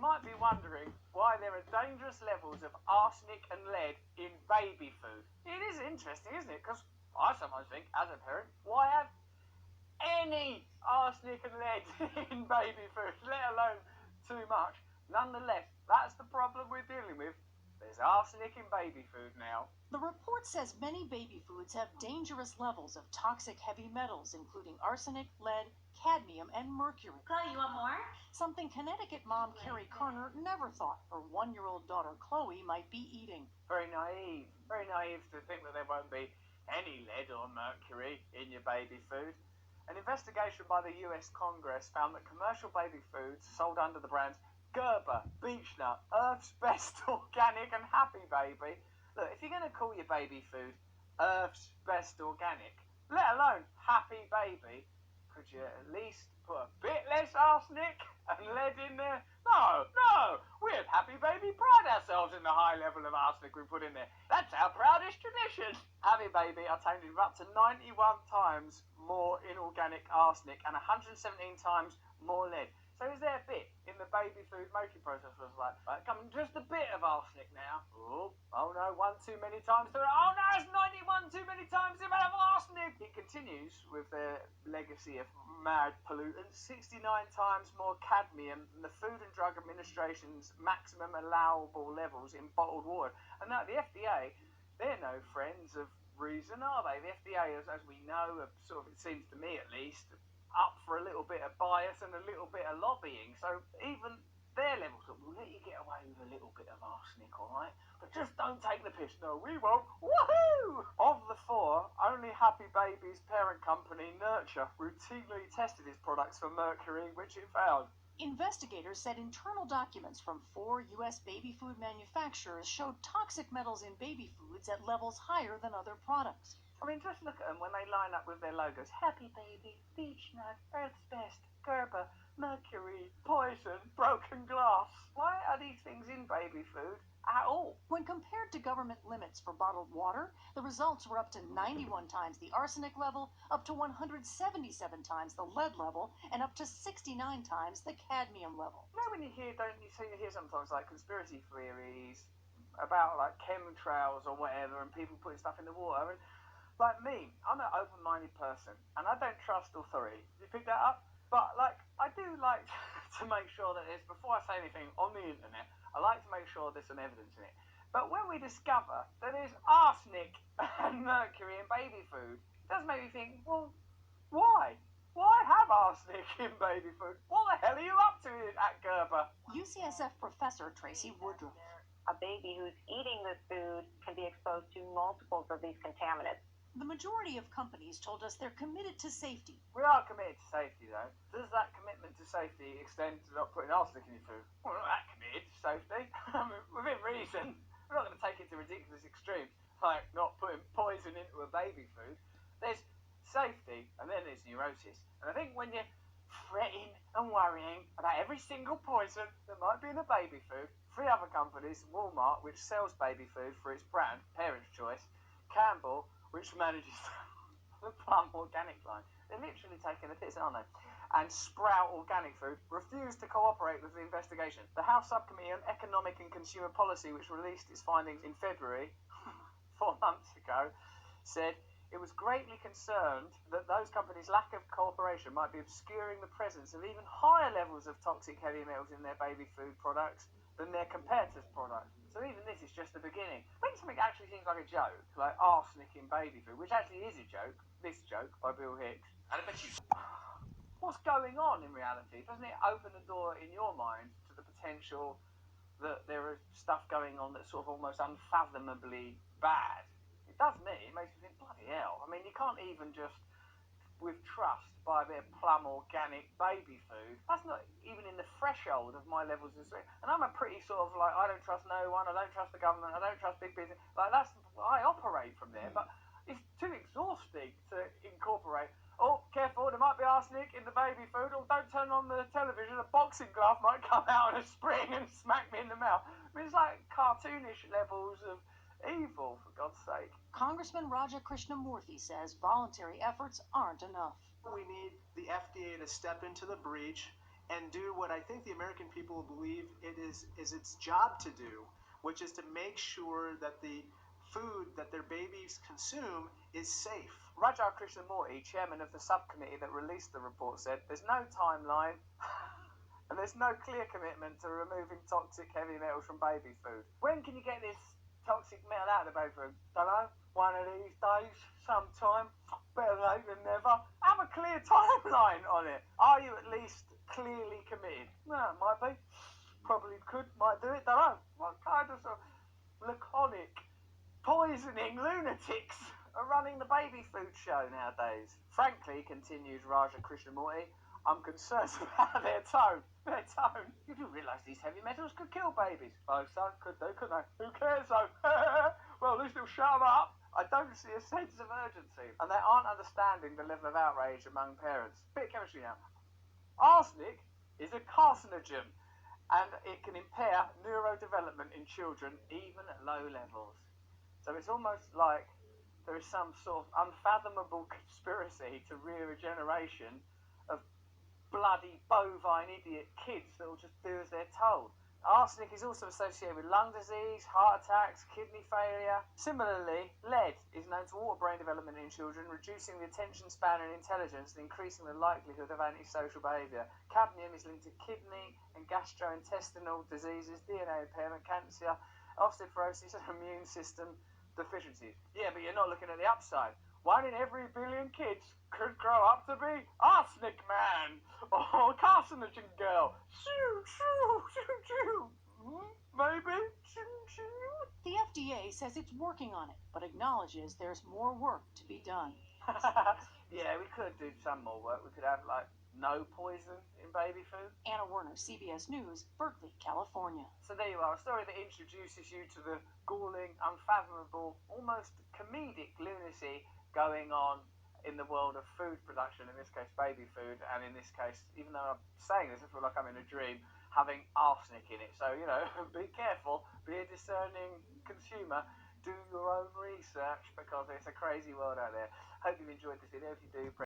might be wondering why there are dangerous levels of arsenic and lead in baby food. It is interesting, isn't it? Because I sometimes think, as a parent, why have any arsenic and lead in baby food, let alone too much? Nonetheless, that's the problem we're dealing with. There's arsenic in baby food now. The report says many baby foods have dangerous levels of toxic heavy metals, including arsenic, lead, cadmium, and mercury. Chloe, you want more? Something Connecticut mom Carrie Kerner never thought her one-year-old daughter Chloe might be eating. Very naive to think that there won't be any lead or mercury in your baby food. An investigation by the US Congress found that commercial baby foods sold under the brands Gerber, Beechnut, Earth's Best Organic and Happy Baby. Look, if you're going to call your baby food Earth's Best Organic, let alone Happy Baby, could you at least put a bit less arsenic and lead in there? No, we at Happy Baby pride ourselves in the high level of arsenic we put in there. That's our proudest tradition. Happy Baby are tainted with up to 91 times more inorganic arsenic and 117 times more lead. So is there a bit in the baby food making process where it's like, coming just a bit of arsenic now? Oh no, one too many times. Oh no, it's 91 too many times the amount of arsenic. It continues with their legacy of mad pollutants, 69 times more cadmium than the Food and Drug Administration's maximum allowable levels in bottled water. And now the FDA, they're no friends of reason, are they? The FDA, as we know, are sort of, it seems to me at least, up for a little bit of bias and a little bit of lobbying. So even their levels of, we'll let you get away with a little bit of arsenic, alright? But just don't take the piss. No, we won't. Woohoo! Of the four, only Happy Baby's parent company, Nurture, routinely tested its products for mercury, which it found. Investigators said internal documents from 4 U.S. baby food manufacturers showed toxic metals in baby foods at levels higher than other products. I mean, just look at them when they line up with their logos. Happy Baby, Beechnut, Earth's Best, Gerber, Mercury, Poison, Broken Glass. Why are these things in baby food at all? When compared to government limits for bottled water, the results were up to 91 times the arsenic level, up to 177 times the lead level, and up to 69 times the cadmium level. You know when you hear sometimes like conspiracy theories about like chemtrails or whatever and people putting stuff in the water, and like me, I'm an open-minded person, and I don't trust authority. Did you pick that up? But, like, I do like to make sure that there's, before I say anything on the internet, I like to make sure there's some evidence in it. But when we discover that there's arsenic and mercury in baby food, it does make me think, well, why? Why have arsenic in baby food? What the hell are you up to at Gerber? UCSF professor Tracy Woodruff. A baby who's eating this food can be exposed to multiples of these contaminants. The majority of companies told us they're committed to safety. We are committed to safety, though. Does that commitment to safety extend to not putting arsenic in your food? Well, we're not that committed to safety. I mean, within reason. We're not going to take it to ridiculous extremes, like not putting poison into a baby food. There's safety, and then there's neurosis. And I think when you're fretting and worrying about every single poison that might be in the baby food, 3 other companies, Walmart, which sells baby food for its brand, Parent's Choice, Campbell, which manages the Plum Organic line. They're literally taking the piss, aren't they? And Sprout Organic Food refused to cooperate with the investigation. The House Subcommittee on Economic and Consumer Policy, which released its findings in February, 4 months ago, said it was greatly concerned that those companies' lack of cooperation might be obscuring the presence of even higher levels of toxic heavy metals in their baby food products than their competitors' products. So even this is just the beginning. When something actually seems like a joke, like arsenic in baby food, which actually is a joke, this joke by Bill Hicks, and I bet you, what's going on in reality? Doesn't it open the door in your mind to the potential that there is stuff going on that's sort of almost unfathomably bad? It does me. It makes me think, bloody hell. I mean, you can't even just with trust buy a bit of Plum Organic baby food. That's not even in the threshold of my levels of sweet. And I'm a pretty sort of like, I don't trust no one, I don't trust the government, I don't trust big business. Like that's, I operate from there, but it's too exhausting to incorporate. Oh, careful, there might be arsenic in the baby food, or don't turn on the television, a boxing glove might come out in a spring and smack me in the mouth. I mean, it's like cartoonish levels of evil, for God's sake. Congressman Raja Krishnamurthy says voluntary efforts aren't enough. We need the FDA to step into the breach and do what I think the American people believe it is its job to do, which is to make sure that the food that their babies consume is safe. Raja Krishnamurti, chairman of the subcommittee that released the report, said there's no timeline and there's no clear commitment to removing toxic heavy metals from baby food. When can you get this toxic metal out of the baby food? Don't know. One of these days, sometime. Better late than never. Have a clear timeline on it. Are you at least clearly committed? No, might be. Probably could, might do it. Don't know. What kind of laconic, poisoning lunatics are running the baby food show nowadays? Frankly, continues Raja Krishnamurti, I'm concerned about their tone. Their tone. You do realise these heavy metals could kill babies. Oh, so could they, couldn't they? Who cares though? Well, at least they'll shut them up. I don't see a sense of urgency. And they aren't understanding the level of outrage among parents. Bit of chemistry now. Arsenic is a carcinogen, and it can impair neurodevelopment in children even at low levels. So it's almost like there is some sort of unfathomable conspiracy to rear a generation of bloody bovine idiot kids that will just do as they're told. Arsenic is also associated with lung disease, heart attacks, kidney failure. Similarly, lead is known to alter brain development in children, reducing the attention span and intelligence and increasing the likelihood of antisocial behaviour. Cadmium is linked to kidney and gastrointestinal diseases, DNA impairment, cancer, osteoporosis and immune system deficiencies. Yeah, but you're not looking at the upside. 1 in every billion kids could grow up to be arsenic man or carcinogen girl. Shoo, shoo, shoo, shoo. Maybe. Shoo, shoo. The FDA says it's working on it, but acknowledges there's more work to be done. Yeah, we could do some more work. We could have, like, no poison in baby food. Anna Werner, CBS News, Berkeley, California. So there you are, a story that introduces you to the galling, unfathomable, almost comedic lunacy going on in the world of food production, in this case baby food, and in this case, even though I'm saying this, I feel like I'm in a dream, having arsenic in it. So, you know, be careful, be a discerning consumer, do your own research, because it's a crazy world out there. Hope you've enjoyed this video. If you do,